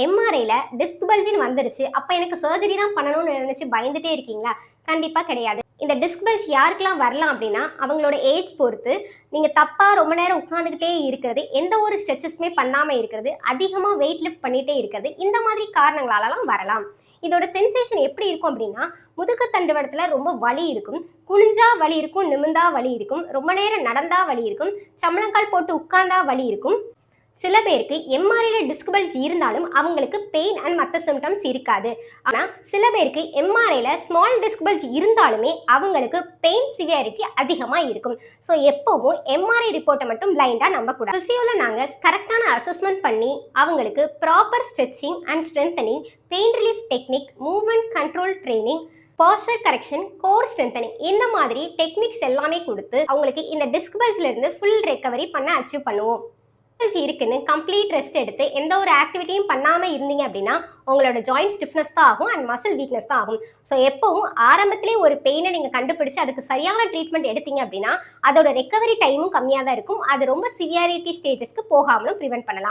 எம்ஆர்ஐல disk பல்ஜின்னு வந்துருச்சு, அப்ப எனக்கு சர்ஜரி தான் பண்ணணும்னு நினைச்சு பயந்துட்டே இருக்கீங்களா? கண்டிப்பா கிடையாது. இந்த டிஸ்க் பல்ஜ் யாருக்கெல்லாம் வரலாம் அப்படின்னா, அவங்களோட ஏஜ் பொறுத்து, நீங்க தப்பா ரொம்ப நேரம் உட்கார்ந்துகிட்டே இருக்கிறது, எந்த ஒரு ஸ்ட்ரெச்சஸுமே பண்ணாம இருக்கிறது, அதிகமா வெயிட் லிஃப்ட் பண்ணிட்டே இருக்கிறது, இந்த மாதிரி காரணங்களாலலாம் வரலாம். இதோட சென்சேஷன் எப்படி இருக்கும் அப்படின்னா, முதுகு தண்டுவடத்துல ரொம்ப வலி இருக்கும், குனிஞ்சா வலி இருக்கும், நிமிர்ந்தா வலி இருக்கும், ரொம்ப நேரம் நடந்தா வலி இருக்கும், சம்மணங்கால் போட்டு உட்கார்ந்தா வலி இருக்கும். சில பேருக்கு எம்ஆர்ஐல டிஸ்க் பல்ஜ் இருந்தாலும் அவங்களுக்கு பெயின் அண்ட் மற்ற சிம்டம்ஸ் இருக்காது. ஆனால் சில பேருக்கு எம்ஆர்ஐல ஸ்மால் டிஸ்க் பல்ஜ் இருந்தாலுமே அவங்களுக்கு பெயின் சிவியாரிட்டி அதிகமாக இருக்கும். ஸோ எப்போவும் எம்ஆர்ஐ ரிப்போர்ட்டை மட்டும் பிளைண்டாக நம்பக்கூடாது. ஃபிசியோவில் நாங்கள் கரெக்டான அசஸ்மெண்ட் பண்ணி அவங்களுக்கு proper stretching and strengthening, pain relief technique, movement control training, poster correction, core strengthening இந்த மாதிரி டெக்னிக்ஸ் எல்லாமே கொடுத்து அவங்களுக்கு இந்த டிஸ்க் பல்ஜ்ல இருந்து ஃபுல் ரெக்கவரி பண்ண அச்சீவ் பண்ணுவோம். இருக்குன்னு கம்ப்ளீட் ரெஸ்ட் எடுத்து எந்த ஒரு ஆக்டிவிட்டியும் பண்ணாமல் இருந்தீங்க அப்படின்னா உங்களோட ஜாயிண்ட் ஸ்டிஃப்னஸ் தான் ஆகும் அண்ட் மசில் வீக்னஸ் தான் ஆகும். ஸோ எப்பவும் ஆரம்பத்திலே ஒரு பெயினை நீங்கள் கண்டுபிடிச்சு அதுக்கு சரியான ட்ரீட்மெண்ட் எடுத்தீங்க அப்படின்னா அதோட ரெக்கவரி டைமும் கம்மியாக தான் இருக்கும். அது ரொம்ப சிவியாரிட்டி ஸ்டேஜஸ்க்கு போகாமலும் ப்ரிவென்ட் பண்ணலாம்.